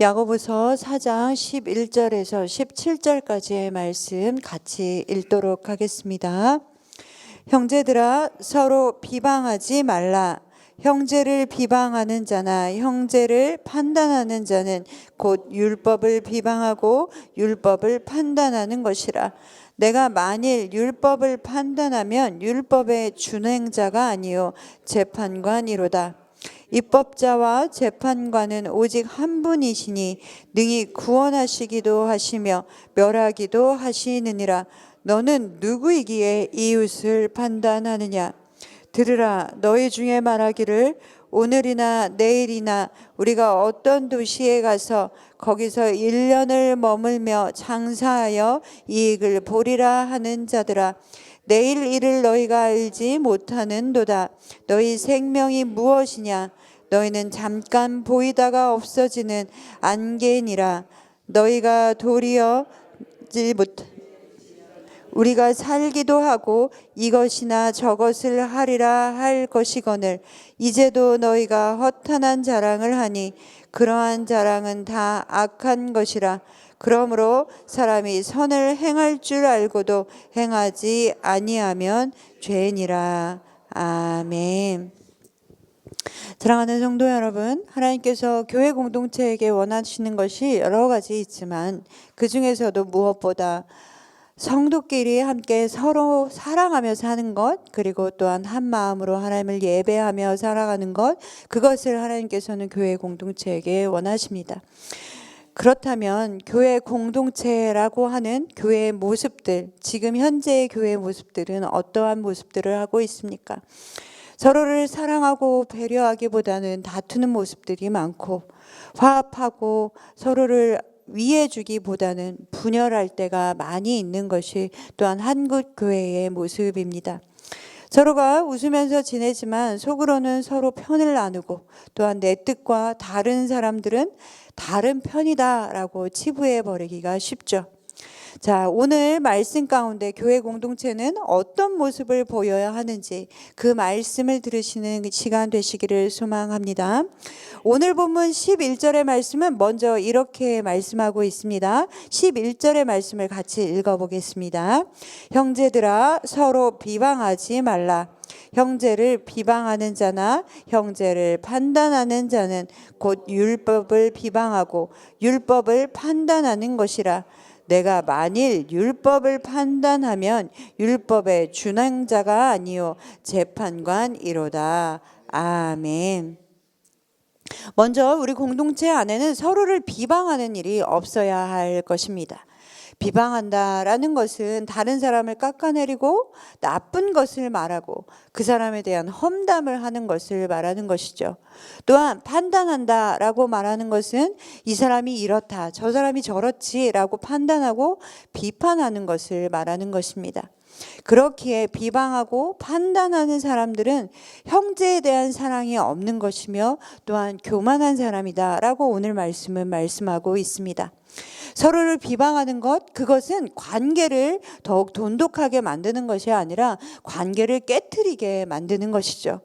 야고보서 4장 11절에서 17절까지의 말씀 같이 읽도록 하겠습니다. 형제들아 서로 비방하지 말라. 형제를 비방하는 자나 형제를 판단하는 자는 곧 율법을 비방하고 율법을 판단하는 것이라. 내가 만일 율법을 판단하면 율법의 준행자가 아니요 재판관이로다. 입법자와 재판관은 오직 한 분이시니 능히 구원하시기도 하시며 멸하기도 하시느니라. 너는 누구이기에 이웃을 판단하느냐? 들으라. 너희 중에 말하기를 오늘이나 내일이나 우리가 어떤 도시에 가서 거기서 1년을 머물며 장사하여 이익을 보리라 하는 자들아, 내일 일을 너희가 알지 못하는도다. 너희 생명이 무엇이냐? 너희는 잠깐 보이다가 없어지는 안개니라. 너희가 도리어 우리가 살기도 하고 이것이나 저것을 하리라 할 것이거늘 이제도 너희가 허탄한 자랑을 하니 그러한 자랑은 다 악한 것이라. 그러므로 사람이 선을 행할 줄 알고도 행하지 아니하면 죄니라. 아멘. 사랑하는 성도 여러분, 하나님께서 교회 공동체에게 원하시는 것이 여러 가지 있지만 그 중에서도 무엇보다 성도끼리 함께 서로 사랑하며 사는 것, 그리고 또한 한 마음으로 하나님을 예배하며 살아가는 것, 그것을 하나님께서는 교회 공동체에게 원하십니다. 그렇다면 교회 공동체라고 하는 교회의 모습들, 지금 현재의 교회의 모습들은 어떠한 모습들을 하고 있습니까? 서로를 사랑하고 배려하기보다는 다투는 모습들이 많고, 화합하고 서로를 위해주기보다는 분열할 때가 많이 있는 것이 또한 한국 교회의 모습입니다. 서로가 웃으면서 지내지만 속으로는 서로 편을 나누고, 또한 내 뜻과 다른 사람들은 다른 편이다라고 치부해 버리기가 쉽죠. 자, 오늘 말씀 가운데 교회 공동체는 어떤 모습을 보여야 하는지 그 말씀을 들으시는 시간 되시기를 소망합니다. 오늘 본문 11절의 말씀은 먼저 이렇게 말씀하고 있습니다. 11절의 말씀을 같이 읽어보겠습니다. 형제들아 서로 비방하지 말라. 형제를 비방하는 자나 형제를 판단하는 자는 곧 율법을 비방하고 율법을 판단하는 것이라. 내가 만일 율법을 판단하면 율법의 준행자가 아니요 재판관이로다. 아멘. 먼저 우리 공동체 안에는 서로를 비방하는 일이 없어야 할 것입니다. 비방한다라는 것은 다른 사람을 깎아내리고 나쁜 것을 말하고 그 사람에 대한 험담을 하는 것을 말하는 것이죠. 또한 판단한다라고 말하는 것은 이 사람이 이렇다, 저 사람이 저렇지라고 판단하고 비판하는 것을 말하는 것입니다. 그렇기에 비방하고 판단하는 사람들은 형제에 대한 사랑이 없는 것이며 또한 교만한 사람이다라고 오늘 말씀은 말씀하고 있습니다. 서로를 비방하는 것, 그것은 관계를 더욱 돈독하게 만드는 것이 아니라 관계를 깨트리게 만드는 것이죠.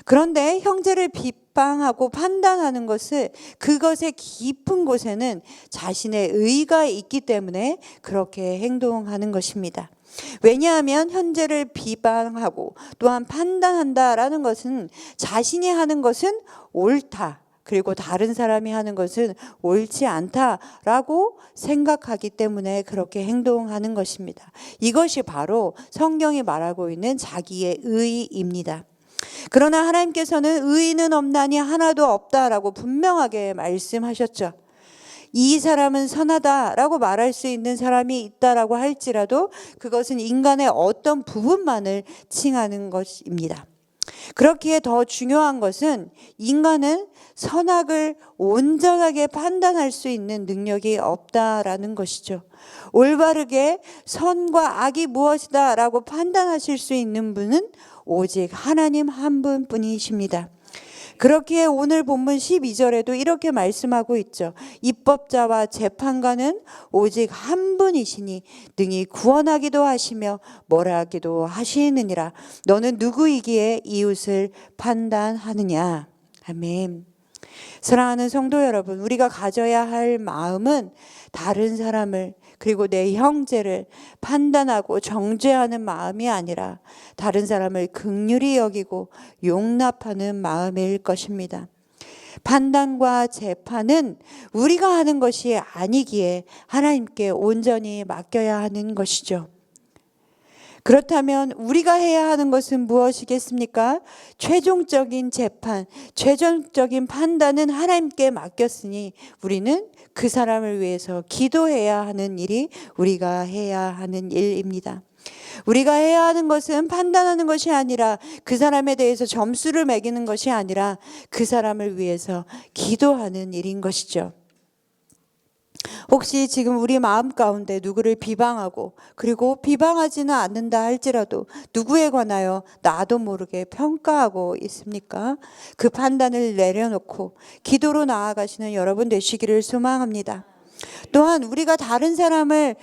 그런데 형제를 비방하고 판단하는 것은 그것의 깊은 곳에는 자신의 의의가 있기 때문에 그렇게 행동하는 것입니다. 왜냐하면 형제를 비방하고 또한 판단한다라는 것은 자신이 하는 것은 옳다, 그리고 다른 사람이 하는 것은 옳지 않다라고 생각하기 때문에 그렇게 행동하는 것입니다. 이것이 바로 성경이 말하고 있는 자기의 의의입니다. 그러나 하나님께서는 의의는 없나니 하나도 없다라고 분명하게 말씀하셨죠. 이 사람은 선하다라고 말할 수 있는 사람이 있다라고 할지라도 그것은 인간의 어떤 부분만을 칭하는 것입니다. 그렇기에 더 중요한 것은 인간은 선악을 온전하게 판단할 수 있는 능력이 없다라는 것이죠. 올바르게 선과 악이 무엇이다 라고 판단하실 수 있는 분은 오직 하나님 한 분뿐이십니다. 그렇기에 오늘 본문 12절에도 이렇게 말씀하고 있죠. 입법자와 재판관은 오직 한 분이시니 능히 구원하기도 하시며 멸하기도 하시느니라. 너는 누구이기에 이웃을 판단하느냐. 아멘. 사랑하는 성도 여러분, 우리가 가져야 할 마음은 다른 사람을 그리고 내 형제를 판단하고 정죄하는 마음이 아니라 다른 사람을 긍휼히 여기고 용납하는 마음일 것입니다. 판단과 재판은 우리가 하는 것이 아니기에 하나님께 온전히 맡겨야 하는 것이죠. 그렇다면 우리가 해야 하는 것은 무엇이겠습니까? 최종적인 재판, 최종적인 판단은 하나님께 맡겼으니 우리는 그 사람을 위해서 기도해야 하는 일이 우리가 해야 하는 일입니다. 우리가 해야 하는 것은 판단하는 것이 아니라 그 사람에 대해서 점수를 매기는 것이 아니라 그 사람을 위해서 기도하는 일인 것이죠. 혹시 지금 우리 마음 가운데 누구를 비방하고 그리고 비방하지는 않는다 할지라도 누구에 관하여 나도 모르게 평가하고 있습니까? 그 판단을 내려놓고 기도로 나아가시는 여러분 되시기를 소망합니다. 또한 우리가 다른 사람을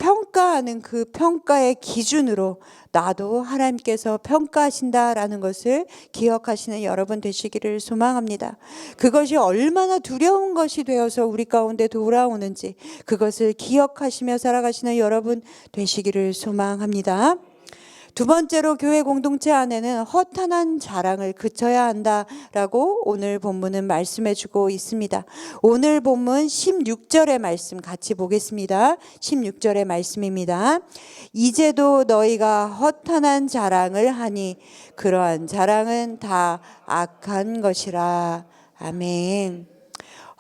평가하는 그 평가의 기준으로 나도 하나님께서 평가하신다라는 것을 기억하시는 여러분 되시기를 소망합니다. 그것이 얼마나 두려운 것이 되어서 우리 가운데 돌아오는지 그것을 기억하시며 살아가시는 여러분 되시기를 소망합니다. 두 번째로 교회 공동체 안에는 허탄한 자랑을 그쳐야 한다라고 오늘 본문은 말씀해 주고 있습니다. 오늘 본문 16절의 말씀 같이 보겠습니다. 16절의 말씀입니다. 이제도 너희가 허탄한 자랑을 하니 그러한 자랑은 다 악한 것이라. 아멘.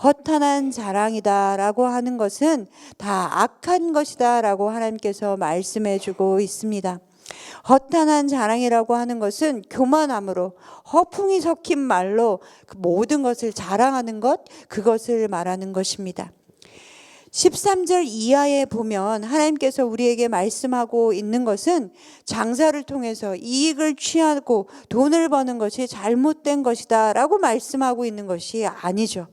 허탄한 자랑이다라고 하는 것은 다 악한 것이다라고 하나님께서 말씀해 주고 있습니다. 허탄한 자랑이라고 하는 것은 교만함으로 허풍이 섞인 말로 그 모든 것을 자랑하는 것, 그것을 말하는 것입니다. 13절 이하에 보면 하나님께서 우리에게 말씀하고 있는 것은 장사를 통해서 이익을 취하고 돈을 버는 것이 잘못된 것이다 라고 말씀하고 있는 것이 아니죠.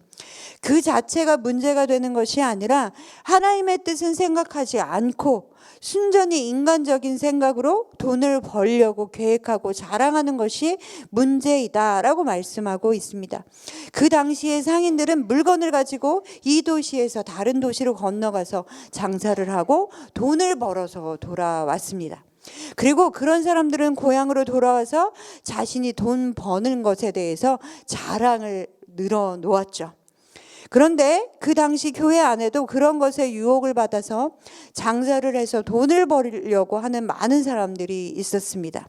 그 자체가 문제가 되는 것이 아니라 하나님의 뜻은 생각하지 않고 순전히 인간적인 생각으로 돈을 벌려고 계획하고 자랑하는 것이 문제이다라고 말씀하고 있습니다. 그 당시에 상인들은 물건을 가지고 이 도시에서 다른 도시로 건너가서 장사를 하고 돈을 벌어서 돌아왔습니다. 그리고 그런 사람들은 고향으로 돌아와서 자신이 돈 버는 것에 대해서 자랑을 늘어놓았죠. 그런데 그 당시 교회 안에도 그런 것에 유혹을 받아서 장사를 해서 돈을 벌려고 하는 많은 사람들이 있었습니다.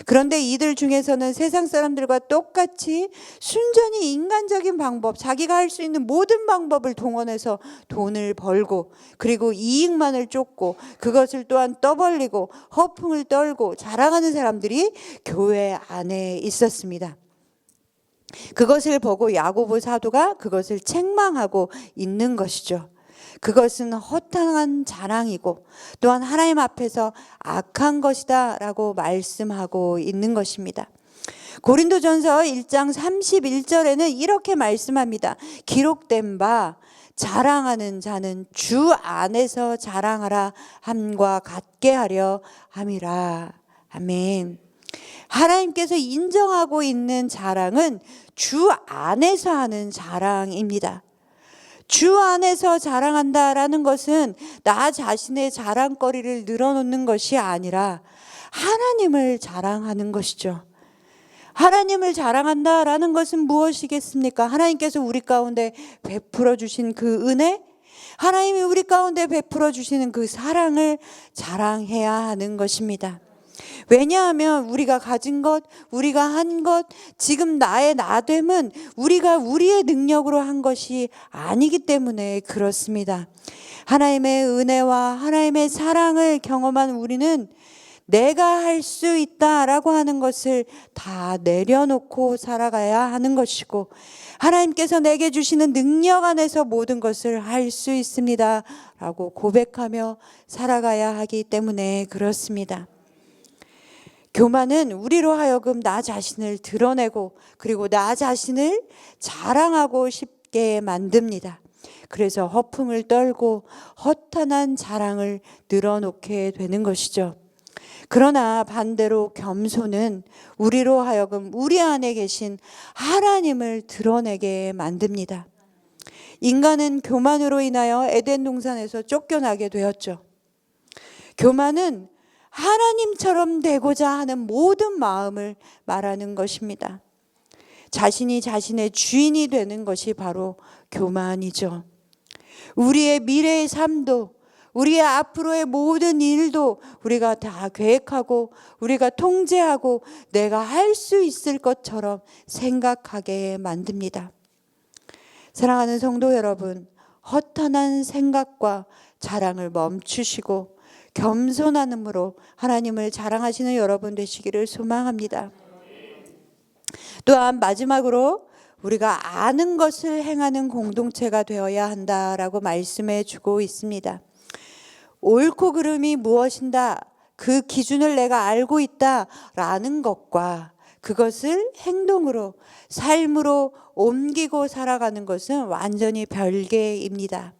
그런데 이들 중에서는 세상 사람들과 똑같이 순전히 인간적인 방법, 자기가 할 수 있는 모든 방법을 동원해서 돈을 벌고 그리고 이익만을 쫓고 그것을 또한 떠벌리고 허풍을 떨고 자랑하는 사람들이 교회 안에 있었습니다. 그것을 보고 야고보 사도가 그것을 책망하고 있는 것이죠. 그것은 허탄한 자랑이고 또한 하나님 앞에서 악한 것이다 라고 말씀하고 있는 것입니다. 고린도전서 1장 31절에는 이렇게 말씀합니다. 기록된 바 자랑하는 자는 주 안에서 자랑하라 함과 같게 하려 함이라. 아멘. 하나님께서 인정하고 있는 자랑은 주 안에서 하는 자랑입니다. 주 안에서 자랑한다라는 것은 나 자신의 자랑거리를 늘어놓는 것이 아니라 하나님을 자랑하는 것이죠. 하나님을 자랑한다라는 것은 무엇이겠습니까? 하나님께서 우리 가운데 베풀어 주신 그 은혜, 하나님이 우리 가운데 베풀어 주시는 그 사랑을 자랑해야 하는 것입니다. 왜냐하면 우리가 가진 것, 우리가 한 것, 지금 나의 나됨은 우리가 우리의 능력으로 한 것이 아니기 때문에 그렇습니다. 하나님의 은혜와 하나님의 사랑을 경험한 우리는 내가 할 수 있다라고 하는 것을 다 내려놓고 살아가야 하는 것이고 하나님께서 내게 주시는 능력 안에서 모든 것을 할 수 있습니다 라고 고백하며 살아가야 하기 때문에 그렇습니다. 교만은 우리로 하여금 나 자신을 드러내고 그리고 나 자신을 자랑하고 싶게 만듭니다. 그래서 허풍을 떨고 허탄한 자랑을 늘어놓게 되는 것이죠. 그러나 반대로 겸손은 우리로 하여금 우리 안에 계신 하나님을 드러내게 만듭니다. 인간은 교만으로 인하여 에덴 동산에서 쫓겨나게 되었죠. 교만은 하나님처럼 되고자 하는 모든 마음을 말하는 것입니다. 자신이 자신의 주인이 되는 것이 바로 교만이죠. 우리의 미래의 삶도, 우리의 앞으로의 모든 일도 우리가 다 계획하고 우리가 통제하고 내가 할 수 있을 것처럼 생각하게 만듭니다. 사랑하는 성도 여러분, 허탄한 생각과 자랑을 멈추시고 겸손함으로 하나님을 자랑하시는 여러분 되시기를 소망합니다. 또한 마지막으로 우리가 아는 것을 행하는 공동체가 되어야 한다라고 말씀해 주고 있습니다. 옳고 그름이 무엇인가, 그 기준을 내가 알고 있다라는 것과 그것을 행동으로, 삶으로 옮기고 살아가는 것은 완전히 별개입니다.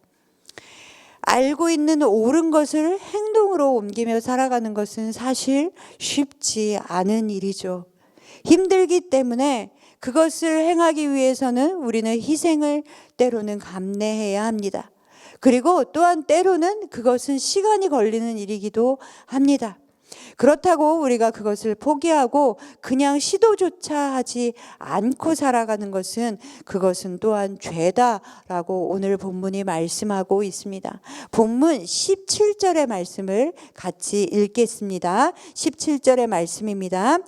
알고 있는 옳은 것을 행동으로 옮기며 살아가는 것은 사실 쉽지 않은 일이죠. 힘들기 때문에 그것을 행하기 위해서는 우리는 희생을 때로는 감내해야 합니다. 그리고 또한 때로는 그것은 시간이 걸리는 일이기도 합니다. 그렇다고 우리가 그것을 포기하고 그냥 시도조차 하지 않고 살아가는 것은 그것은 또한 죄다라고 오늘 본문이 말씀하고 있습니다. 본문 17절의 말씀을 같이 읽겠습니다. 17절의 말씀입니다.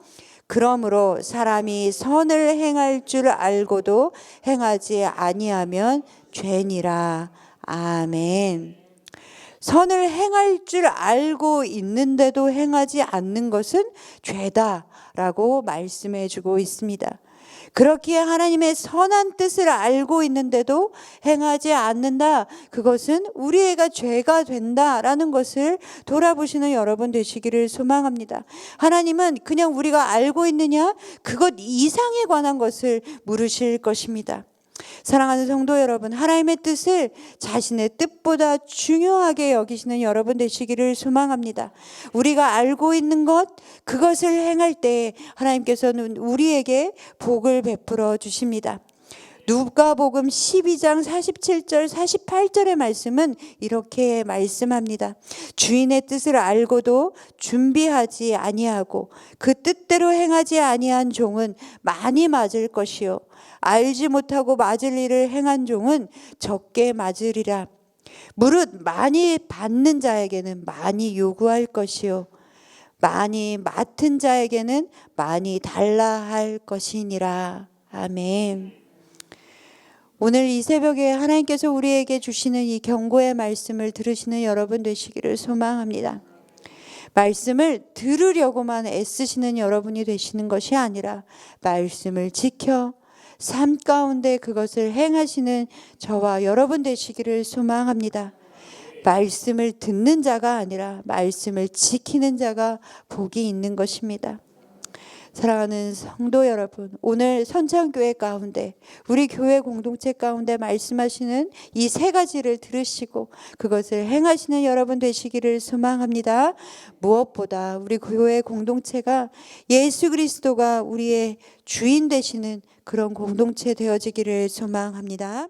그러므로 사람이 선을 행할 줄 알고도 행하지 아니하면 죄니라. 아멘. 선을 행할 줄 알고 있는데도 행하지 않는 것은 죄다라고 말씀해 주고 있습니다. 그렇기에 하나님의 선한 뜻을 알고 있는데도 행하지 않는다, 그것은 우리애가 죄가 된다라는 것을 돌아보시는 여러분 되시기를 소망합니다. 하나님은 그냥 우리가 알고 있느냐, 그것 이상에 관한 것을 물으실 것입니다. 사랑하는 성도 여러분, 하나님의 뜻을 자신의 뜻보다 중요하게 여기시는 여러분 되시기를 소망합니다. 우리가 알고 있는 것, 그것을 행할 때 하나님께서는 우리에게 복을 베풀어 주십니다. 누가복음 12장 47절 48절의 말씀은 이렇게 말씀합니다. 주인의 뜻을 알고도 준비하지 아니하고 그 뜻대로 행하지 아니한 종은 많이 맞을 것이요 알지 못하고 맞을 일을 행한 종은 적게 맞으리라. 무릇 많이 받는 자에게는 많이 요구할 것이요 많이 맡은 자에게는 많이 달라 할 것이니라. 아멘. 오늘 이 새벽에 하나님께서 우리에게 주시는 이 경고의 말씀을 들으시는 여러분 되시기를 소망합니다. 말씀을 들으려고만 애쓰시는 여러분이 되시는 것이 아니라 말씀을 지켜 삶 가운데 그것을 행하시는 저와 여러분 되시기를 소망합니다. 말씀을 듣는 자가 아니라 말씀을 지키는 자가 복이 있는 것입니다. 사랑하는 성도 여러분, 오늘 선창교회 가운데 우리 교회 공동체 가운데 말씀하시는 이 세 가지를 들으시고 그것을 행하시는 여러분 되시기를 소망합니다. 무엇보다 우리 교회 공동체가 예수 그리스도가 우리의 주인 되시는 그런 공동체 되어지기를 소망합니다.